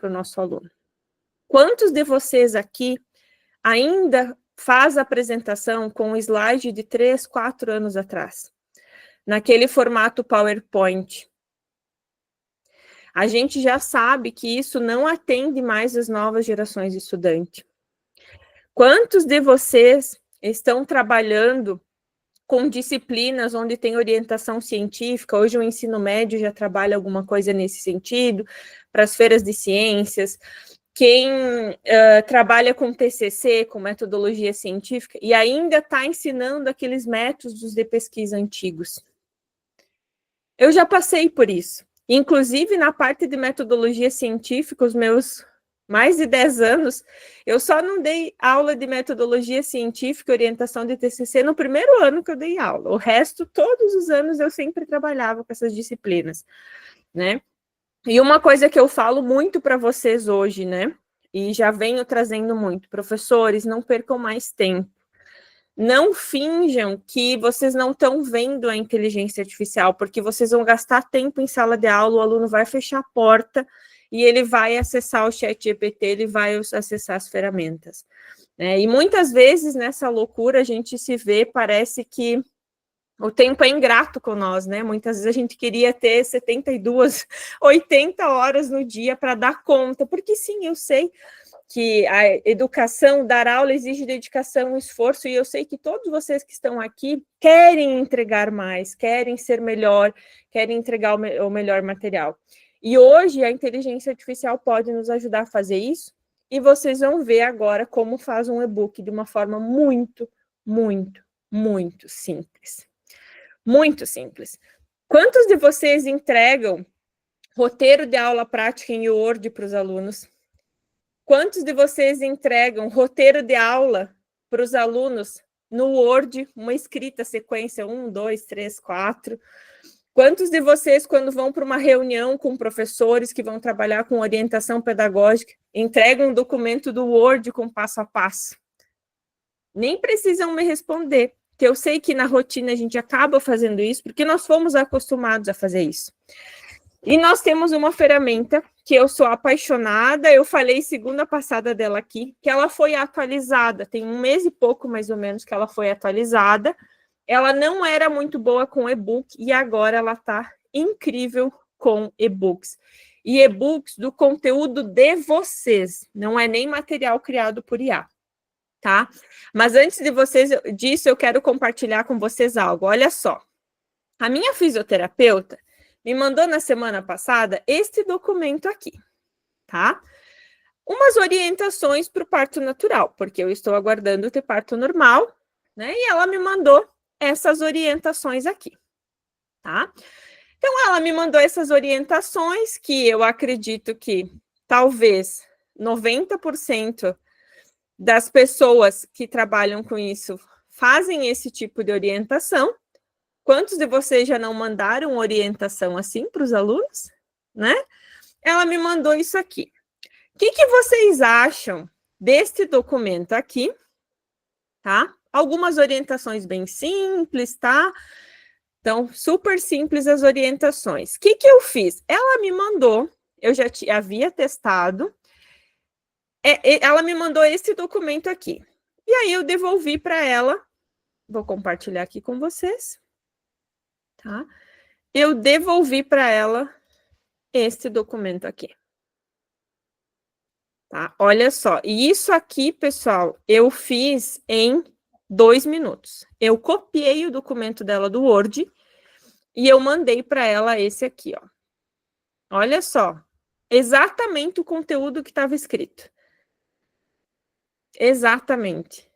para o nosso aluno. Quantos de vocês aqui ainda faz a apresentação com um slide de 3, 4 anos atrás? Naquele formato PowerPoint. A gente já sabe que isso não atende mais as novas gerações de estudante. Quantos de vocês estão trabalhando com disciplinas onde tem orientação científica? Hoje o ensino médio já trabalha alguma coisa nesse sentido, para as feiras de ciências. Quem trabalha com TCC, com metodologia científica, e ainda está ensinando aqueles métodos de pesquisa antigos. Eu já passei por isso. Inclusive, na parte de metodologia científica, os meus mais de 10 anos, eu só não dei aula de metodologia científica, orientação de TCC, no primeiro ano que eu dei aula. O resto, todos os anos, eu sempre trabalhava com essas disciplinas, né? E uma coisa que eu falo muito para vocês hoje, né? E já venho trazendo muito, professores, não percam mais tempo. Não finjam que vocês não estão vendo a inteligência artificial, porque vocês vão gastar tempo em sala de aula, o aluno vai fechar a porta e ele vai acessar o ChatGPT, ele vai acessar as ferramentas. E muitas vezes, nessa loucura, a gente se vê, parece que o tempo é ingrato com nós, né? Muitas vezes a gente queria ter 72, 80 horas no dia para dar conta, porque sim, eu sei que a educação, dar aula exige dedicação, esforço, e eu sei que todos vocês que estão aqui querem entregar mais, querem ser melhor, querem entregar o melhor material. E hoje a inteligência artificial pode nos ajudar a fazer isso, e vocês vão ver agora como faz um e-book de uma forma muito, muito, muito simples. Muito simples. Quantos de vocês entregam roteiro de aula prática em Word para os alunos? Quantos de vocês entregam roteiro de aula para os alunos no Word, uma escrita, sequência 1, 2, 3, 4? Quantos de vocês, quando vão para uma reunião com professores que vão trabalhar com orientação pedagógica, entregam um documento do Word com passo a passo? Nem precisam me responder, que eu sei que na rotina a gente acaba fazendo isso, porque nós fomos acostumados a fazer isso. E nós temos uma ferramenta que eu sou apaixonada, eu falei segunda passada dela aqui, que ela foi atualizada, tem 1 mês e pouco mais ou menos que ela foi atualizada. Ela não era muito boa com e-book e agora ela está incrível com e-books. E e-books do conteúdo de vocês, não é nem material criado por IA, tá? Mas antes disso, eu quero compartilhar com vocês algo. Olha só, a minha fisioterapeuta me mandou na semana passada este documento aqui, tá? Umas orientações para o parto natural, porque eu estou aguardando ter parto normal, né? E ela me mandou essas orientações aqui, tá? Então, ela me mandou essas orientações que eu acredito que talvez 90% das pessoas que trabalham com isso fazem esse tipo de orientação. Quantos de vocês já não mandaram orientação assim para os alunos, né? Ela me mandou isso aqui. O que vocês acham deste documento aqui, tá? Algumas orientações bem simples, tá? Então, super simples as orientações. O que eu fiz? Ela me mandou, eu já havia testado, ela me mandou esse documento aqui. E aí eu devolvi para ela, vou compartilhar aqui com vocês, tá? Eu devolvi para ela este documento aqui. Tá? Olha só, e isso aqui, pessoal, eu fiz em 2 minutos. Eu copiei o documento dela do Word e eu mandei para ela esse aqui, ó. Olha só, exatamente o conteúdo que estava escrito. Exatamente.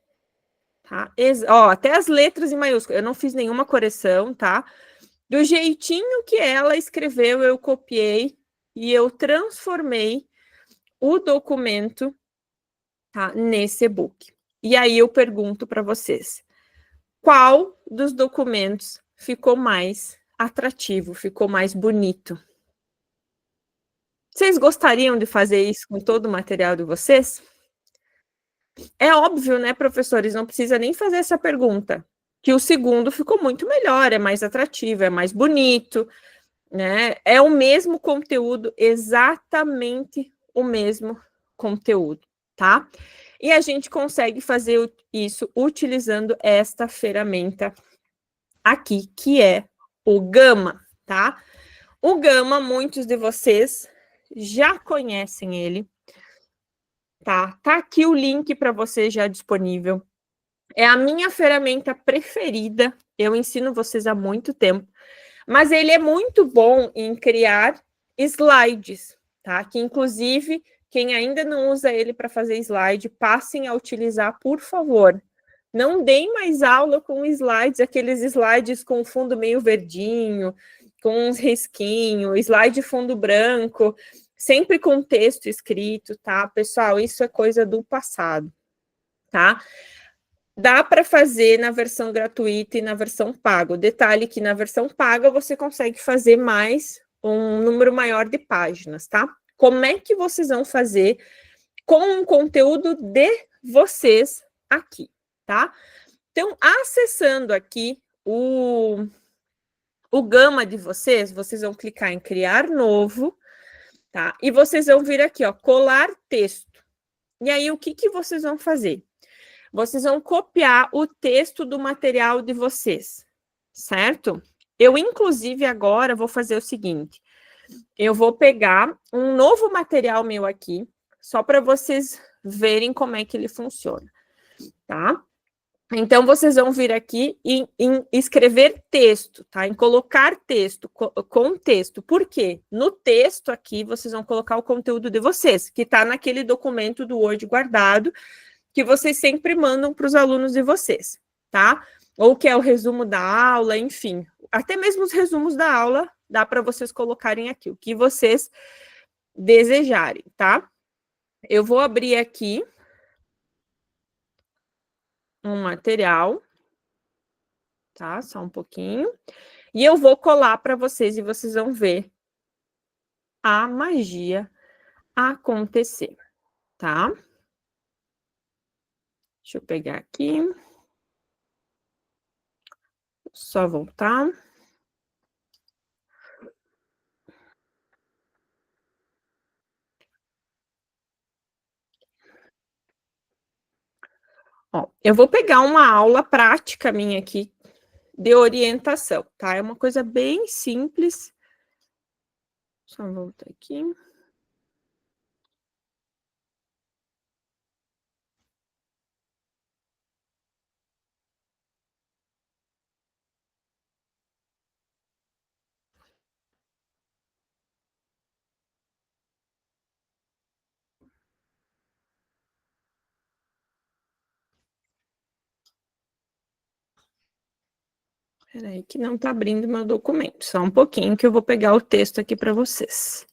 Tá? Ó, até as letras em maiúsculo. Eu não fiz nenhuma correção, tá? Do jeitinho que ela escreveu, eu copiei e eu transformei o documento, tá, nesse e-book. E aí eu pergunto para vocês, qual dos documentos ficou mais atrativo, ficou mais bonito? Vocês gostariam de fazer isso com todo o material de vocês? É óbvio, né, professores? Não precisa nem fazer essa pergunta. Que o segundo ficou muito melhor, é mais atrativo, é mais bonito, né? É o mesmo conteúdo, exatamente o mesmo conteúdo, tá? E a gente consegue fazer isso utilizando esta ferramenta aqui, que é o Gama, tá? O Gama, muitos de vocês já conhecem ele, tá? Tá aqui o link para você já disponível. É a minha ferramenta preferida, eu ensino vocês há muito tempo, mas ele é muito bom em criar slides, tá? Que inclusive, quem ainda não usa ele para fazer slide, passem a utilizar, por favor. Não deem mais aula com slides, aqueles slides com fundo meio verdinho, com uns risquinhos, slide fundo branco, sempre com texto escrito, tá? Pessoal, isso é coisa do passado, tá? Dá para fazer na versão gratuita e na versão paga. O detalhe é que na versão paga você consegue fazer mais, um número maior de páginas, tá? Como é que vocês vão fazer com o conteúdo de vocês aqui, tá? Então, acessando aqui o Gama de vocês, vocês vão clicar em criar novo, tá? E vocês vão vir aqui, ó, colar texto. E aí, o que vocês vão fazer? Vocês vão copiar o texto do material de vocês, certo? Eu, inclusive, agora vou fazer o seguinte. Eu vou pegar um novo material meu aqui, só para vocês verem como é que ele funciona, tá? Então, vocês vão vir aqui em escrever texto, tá? Em colocar texto, com texto. Por quê? No texto aqui, vocês vão colocar o conteúdo de vocês, que está naquele documento do Word guardado, que vocês sempre mandam para os alunos de vocês, tá? Ou que é o resumo da aula, enfim. Até mesmo os resumos da aula, dá para vocês colocarem aqui, o que vocês desejarem, tá? Eu vou abrir aqui um material, tá? Só um pouquinho. E eu vou colar para vocês e vocês vão ver a magia acontecer, tá? Deixa eu pegar aqui. Só voltar. Ó, eu vou pegar uma aula prática minha aqui de orientação, tá? É uma coisa bem simples. Só voltar aqui. Peraí, que não tá abrindo meu documento. Só um pouquinho que eu vou pegar o texto aqui para vocês.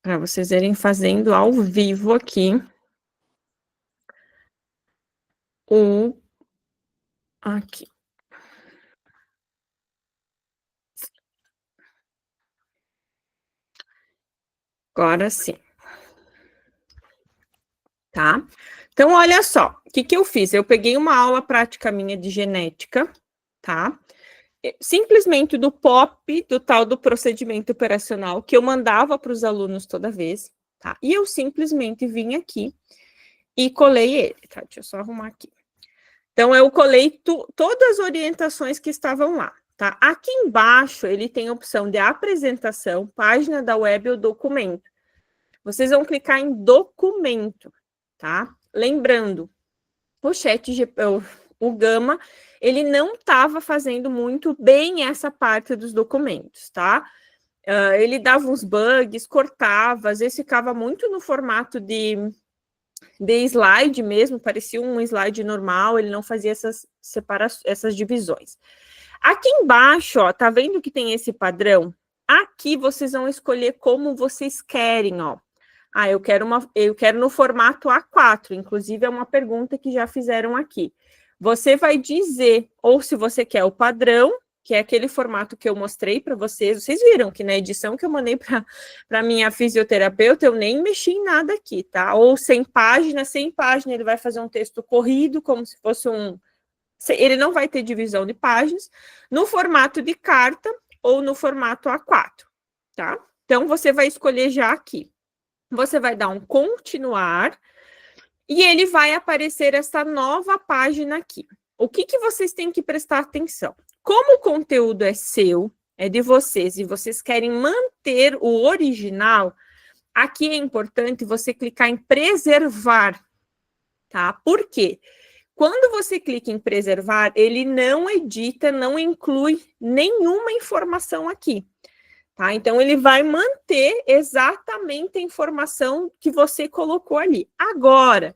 Para vocês irem fazendo ao vivo aqui aqui. Agora sim. Tá? Então, olha só, o que eu fiz? Eu peguei uma aula prática minha de genética, tá? Simplesmente do POP, do tal do procedimento operacional, que eu mandava para os alunos toda vez, tá? E eu simplesmente vim aqui e colei ele, tá? Deixa eu só arrumar aqui. Então, eu colei todas as orientações que estavam lá, tá? Aqui embaixo, ele tem a opção de apresentação, página da web ou documento. Vocês vão clicar em documento, tá? Lembrando, o Gama, ele não estava fazendo muito bem essa parte dos documentos, tá? Ele dava uns bugs, cortava, às vezes ficava muito no formato de slide mesmo, parecia um slide normal, ele não fazia essas divisões. Aqui embaixo, ó, tá vendo que tem esse padrão? Aqui vocês vão escolher como vocês querem, ó. Ah, eu quero no formato A4, inclusive é uma pergunta que já fizeram aqui. Você vai dizer, ou se você quer o padrão, que é aquele formato que eu mostrei para vocês. Vocês viram que na edição que eu mandei para minha fisioterapeuta, eu nem mexi em nada aqui, tá? Ou 100 páginas, ele vai fazer um texto corrido, como se fosse Ele não vai ter divisão de páginas no formato de carta ou no formato A4, tá? Então, você vai escolher já aqui. Você vai dar um continuar e ele vai aparecer essa nova página aqui. O que, que vocês têm que prestar atenção? Como o conteúdo é seu, é de vocês, e vocês querem manter o original, aqui é importante você clicar em preservar, tá? Por quê? Quando você clica em preservar, ele não edita, não inclui nenhuma informação aqui. Tá? Então, ele vai manter exatamente a informação que você colocou ali. Agora,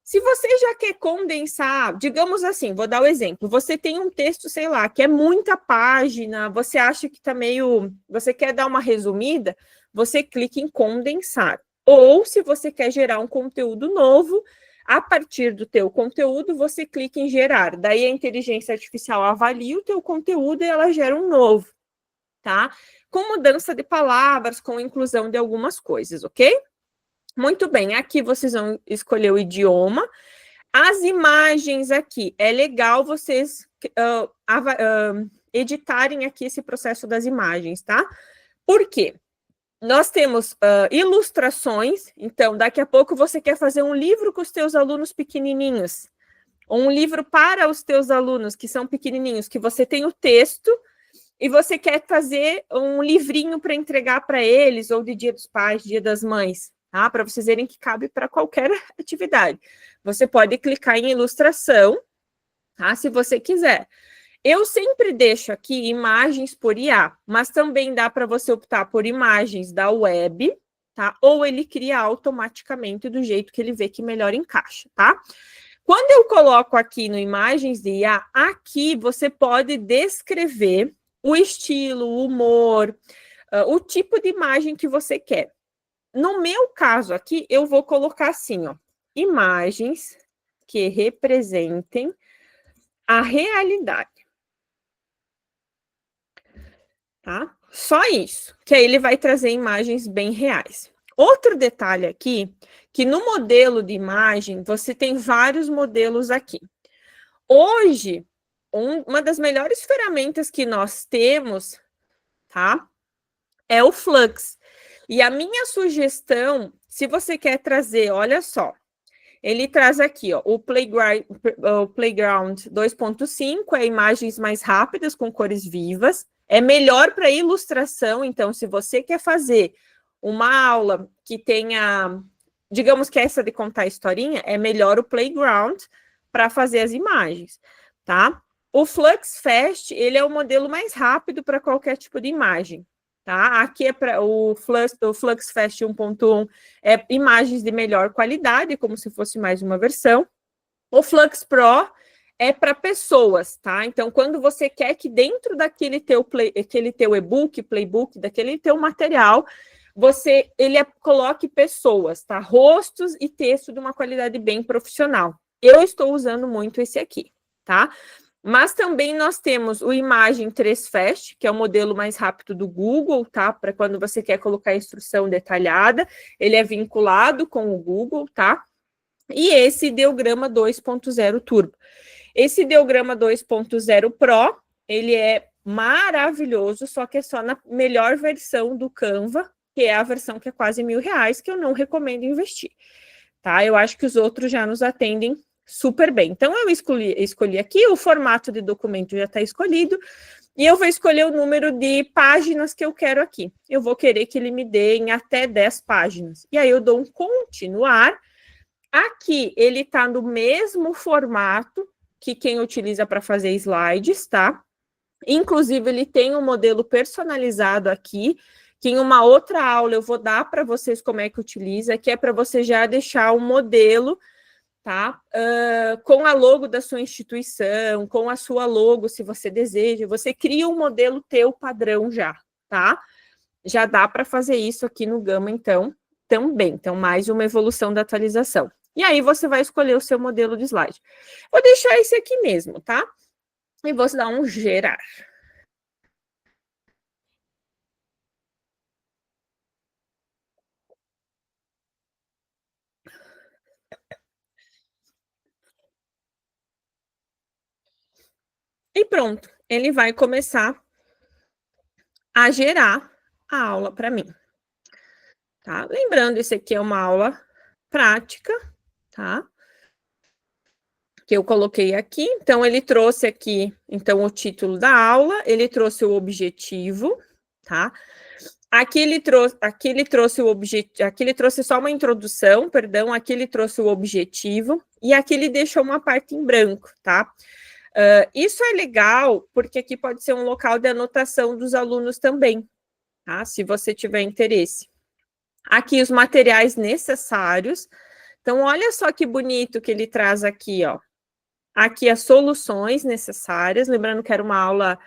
se você já quer condensar, digamos assim, vou dar o exemplo, você tem um texto, sei lá, que é muita página, você acha que está meio, você quer dar uma resumida, você clica em condensar. Ou, se você quer gerar um conteúdo novo, a partir do teu conteúdo, você clica em gerar. Daí a inteligência artificial avalia o teu conteúdo e ela gera um novo, tá? Com mudança de palavras, com inclusão de algumas coisas, ok? Muito bem, aqui vocês vão escolher o idioma. As imagens aqui, é legal vocês editarem aqui esse processo das imagens, tá? Por quê? Nós temos ilustrações, então daqui a pouco você quer fazer um livro com os teus alunos pequenininhos, ou um livro para os teus alunos que são pequenininhos, que você tem o texto e você quer fazer um livrinho para entregar para eles, ou de Dia dos Pais, Dia das Mães, tá? Para vocês verem que cabe para qualquer atividade. Você pode clicar em ilustração, tá? Se você quiser. Eu sempre deixo aqui imagens por IA, mas também dá para você optar por imagens da web, tá? Ou ele cria automaticamente do jeito que ele vê que melhor encaixa, tá? Quando eu coloco aqui no imagens de IA, aqui você pode descrever o estilo, o humor, o tipo de imagem que você quer. No meu caso aqui, eu vou colocar assim, ó, imagens que representem a realidade, tá? Só isso, que aí ele vai trazer imagens bem reais. Outro detalhe aqui, que no modelo de imagem, você tem vários modelos aqui. Hoje, uma das melhores ferramentas que nós temos, tá? É o Flux. E a minha sugestão, se você quer trazer, olha só, ele traz aqui, ó, o Playground 2.5, é imagens mais rápidas, com cores vivas. É melhor para ilustração, então, se você quer fazer uma aula que tenha, digamos que essa de contar historinha, é melhor o Playground para fazer as imagens, tá? O Flux Fast, ele é o modelo mais rápido para qualquer tipo de imagem, tá? Aqui é para o Flux Fast 1.1 é imagens de melhor qualidade, como se fosse mais uma versão. O Flux Pro é para pessoas, tá? Então, quando você quer que dentro daquele aquele teu e-book, playbook, daquele teu material, coloque pessoas, tá? Rostos e texto de uma qualidade bem profissional. Eu estou usando muito esse aqui, tá? Mas também nós temos o Imagem 3 Fast, que é o modelo mais rápido do Google, tá? Para quando você quer colocar a instrução detalhada, ele é vinculado com o Google, tá? E esse Ideograma 2.0 Turbo. Esse Ideograma 2.0 Pro, ele é maravilhoso, só que é só na melhor versão do Canva, que é a versão que é quase R$ 1.000, que eu não recomendo investir, tá? Eu acho que os outros já nos atendem super bem. Então, eu escolhi aqui, o formato de documento já está escolhido, e eu vou escolher o número de páginas que eu quero aqui. Eu vou querer que ele me dê em até 10 páginas. E aí eu dou um continuar. Aqui ele está no mesmo formato que quem utiliza para fazer slides, tá? Inclusive, ele tem um modelo personalizado aqui, que em uma outra aula eu vou dar para vocês como é que utiliza, que é para você já deixar um modelo, tá? Com a logo da sua instituição, com a sua logo, se você deseja, você cria um modelo teu padrão já, tá? Já dá para fazer isso aqui no Gama, então, também. Então, mais uma evolução da atualização. E aí você vai escolher o seu modelo de slide. Vou deixar esse aqui mesmo, tá? E vou dar um gerar. E pronto, ele vai começar a gerar a aula para mim. Tá? Lembrando, isso aqui é uma aula prática, tá? Que eu coloquei aqui. Então, ele trouxe aqui, então, o título da aula, ele trouxe o objetivo, tá? Aqui ele trouxe o objetivo, aqui ele trouxe só uma introdução, perdão, aqui ele trouxe o objetivo, e aqui ele deixou uma parte em branco, tá? Isso é legal, porque aqui pode ser um local de anotação dos alunos também, tá? Se você tiver interesse. Aqui os materiais necessários. Então, olha só que bonito que ele traz aqui, ó. Aqui as soluções necessárias, lembrando que era uma aula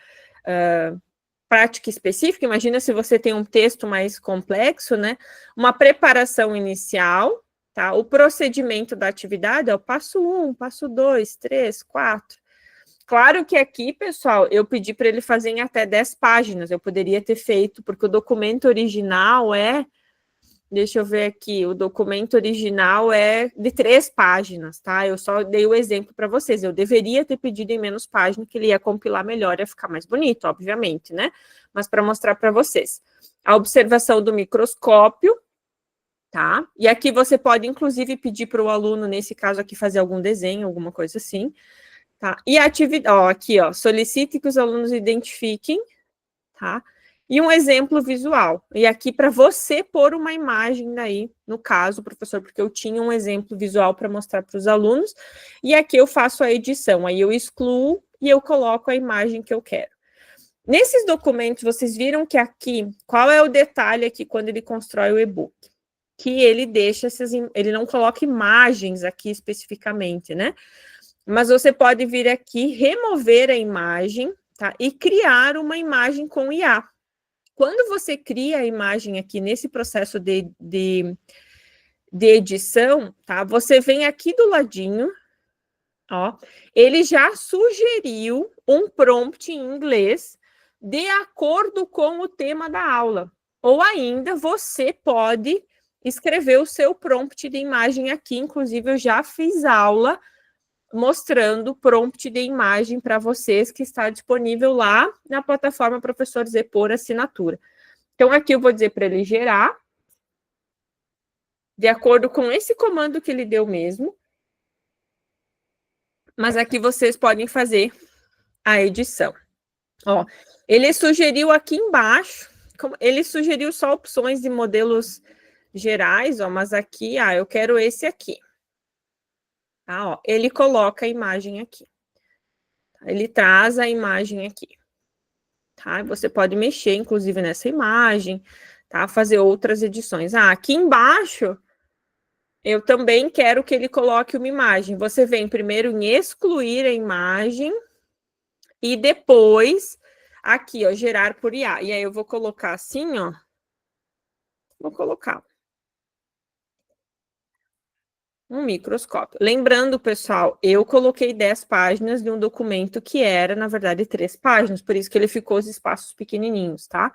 prática específica, imagina se você tem um texto mais complexo, né? Uma preparação inicial, tá? O procedimento da atividade, ó, passo 1, passo 2, 3, 4. Claro que aqui, pessoal, eu pedi para ele fazer em até 10 páginas, eu poderia ter feito, porque o documento original é, deixa eu ver aqui, o documento original é de 3 páginas, tá? Eu só dei o exemplo para vocês, eu deveria ter pedido em menos páginas, que ele ia compilar melhor, ia ficar mais bonito, obviamente, né? Mas para mostrar para vocês. A observação do microscópio, tá? E aqui você pode, inclusive, pedir para o aluno, nesse caso aqui, fazer algum desenho, alguma coisa assim, tá? E a atividade, ó, aqui, ó, solicite que os alunos identifiquem, tá? E um exemplo visual. E aqui para você pôr uma imagem daí, no caso, professor, porque eu tinha um exemplo visual para mostrar para os alunos, e aqui eu faço a edição, aí eu excluo e eu coloco a imagem que eu quero. Nesses documentos, vocês viram que aqui, qual é o detalhe aqui quando ele constrói o e-book? Que ele deixa ele não coloca imagens aqui especificamente, né? Mas você pode vir aqui, remover a imagem, tá? E criar uma imagem com IA. Quando você cria a imagem aqui nesse processo de edição, tá? Você vem aqui do ladinho, ó, ele já sugeriu um prompt em inglês de acordo com o tema da aula. Ou ainda você pode escrever o seu prompt de imagem aqui, inclusive eu já fiz aula mostrando o prompt de imagem para vocês, que está disponível lá na plataforma Professor Z por assinatura. Então, aqui eu vou dizer para ele gerar, de acordo com esse comando que ele deu mesmo, mas aqui vocês podem fazer a edição. Ó, ele sugeriu aqui embaixo, ele sugeriu só opções de modelos gerais, ó, mas aqui, eu quero esse aqui. Tá, ó, ele coloca a imagem aqui. Ele traz a imagem aqui. Tá? Você pode mexer, inclusive, nessa imagem, tá? Fazer outras edições. Aqui embaixo, eu também quero que ele coloque uma imagem. Você vem primeiro em excluir a imagem e depois, aqui, ó, gerar por IA. E aí eu vou colocar assim, ó. Vou colocar um microscópio. Lembrando, pessoal, eu coloquei 10 páginas de um documento que era, na verdade, 3 páginas, por isso que ele ficou os espaços pequenininhos, tá?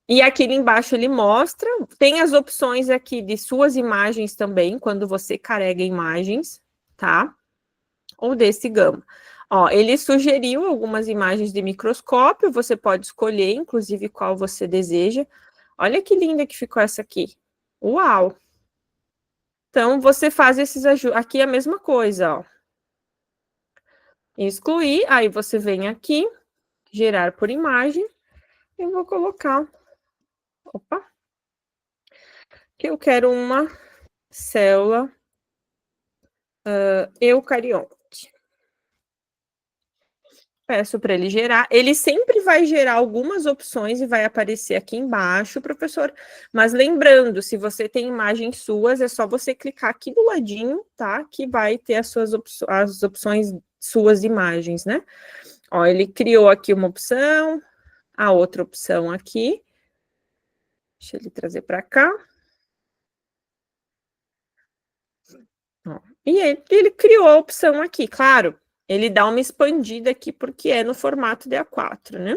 E aqui embaixo ele mostra, tem as opções aqui de suas imagens também, quando você carrega imagens, tá? Ou desse gama. Ó, ele sugeriu algumas imagens de microscópio, você pode escolher, inclusive, qual você deseja. Olha que linda que ficou essa aqui. Uau! Então, você faz esses ajustes. Aqui é a mesma coisa, ó. Excluir, aí você vem aqui, gerar por imagem. Eu vou colocar... Opa! Que eu quero uma célula eucarionte. Peço para ele gerar. Ele sempre vai gerar algumas opções e vai aparecer aqui embaixo, professor. Mas lembrando, se você tem imagens suas, é só você clicar aqui do ladinho, tá? Que vai ter as suas as opções suas imagens, né? Ó, ele criou aqui uma opção, a outra opção aqui. Deixa ele trazer para cá. Ó, e ele criou a opção aqui, claro. Ele dá uma expandida aqui, porque é no formato de A4, né?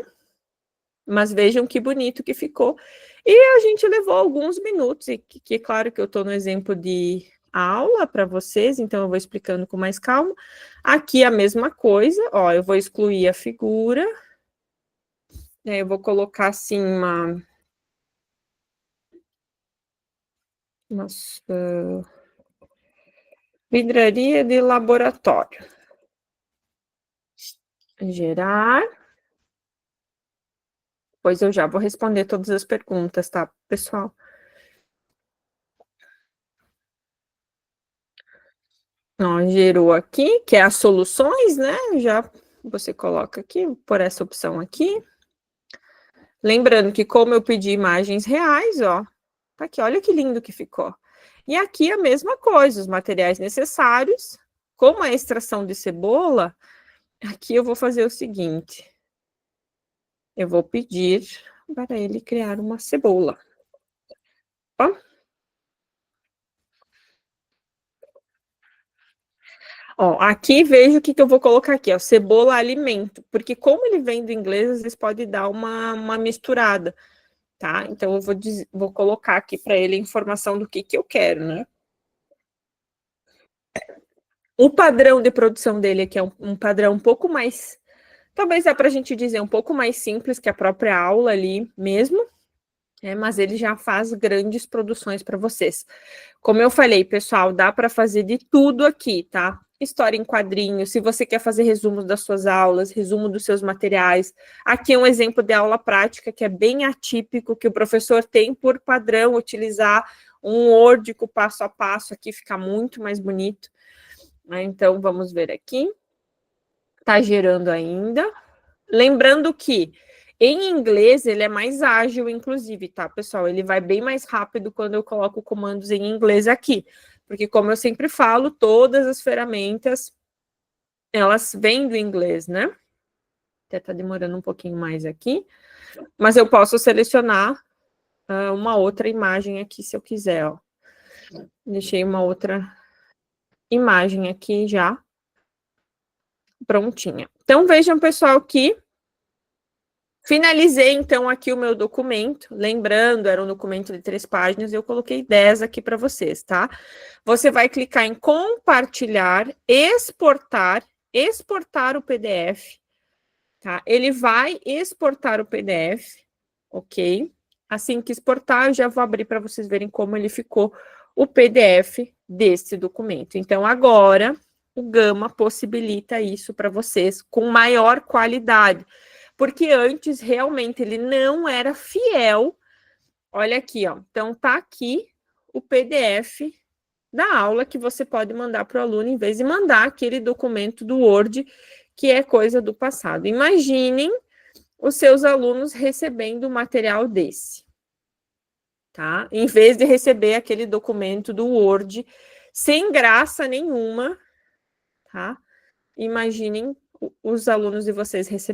Mas vejam que bonito que ficou. E a gente levou alguns minutos, e que claro que eu estou no exemplo de aula para vocês, então eu vou explicando com mais calma. Aqui a mesma coisa, ó, eu vou excluir a figura, eu vou colocar assim uma vidraria de laboratório. Gerar. Pois eu já vou responder todas as perguntas, tá, pessoal? Ó, gerou aqui, que é as soluções, né? Já você coloca aqui, por essa opção aqui. Lembrando que como eu pedi imagens reais, ó, tá aqui, olha que lindo que ficou. E aqui a mesma coisa, os materiais necessários, como a extração de cebola, aqui eu vou fazer o seguinte, eu vou pedir para ele criar uma cebola. Ó. Ó, aqui veja o que eu vou colocar aqui, ó, cebola alimento, porque como ele vem do inglês, às vezes pode dar uma misturada, tá? Então eu vou colocar aqui para ele a informação do que eu quero, né? O padrão de produção dele aqui é um padrão um pouco mais, talvez dá para a gente dizer, um pouco mais simples que a própria aula ali mesmo, mas ele já faz grandes produções para vocês. Como eu falei, pessoal, dá para fazer de tudo aqui, tá? História em quadrinhos, se você quer fazer resumos das suas aulas, resumo dos seus materiais. Aqui é um exemplo de aula prática que é bem atípico, que o professor tem por padrão utilizar um Word com passo a passo, aqui fica muito mais bonito. Então, vamos ver aqui. Está gerando ainda. Lembrando que em inglês ele é mais ágil, inclusive, tá, pessoal? Ele vai bem mais rápido quando eu coloco comandos em inglês aqui. Porque, como eu sempre falo, todas as ferramentas, elas vêm do inglês, né? Até tá demorando um pouquinho mais aqui. Mas eu posso selecionar uma outra imagem aqui, se eu quiser, ó. Deixei uma outra imagem aqui já prontinha. Então, vejam, pessoal, que finalizei, então, aqui o meu documento. Lembrando, era um documento de 3 páginas, eu coloquei 10 aqui para vocês, tá? Você vai clicar em compartilhar, exportar o PDF, tá? Ele vai exportar o PDF, ok? Assim que exportar, eu já vou abrir para vocês verem como ele ficou o PDF desse documento. Então, agora, o Gama possibilita isso para vocês com maior qualidade. Porque antes, realmente, ele não era fiel. Olha aqui, ó. Então, tá aqui o PDF da aula que você pode mandar para o aluno, em vez de mandar aquele documento do Word, que é coisa do passado. Imaginem os seus alunos recebendo um material desse, tá? Em vez de receber aquele documento do Word, sem graça nenhuma, tá? Imaginem os alunos de vocês recebendo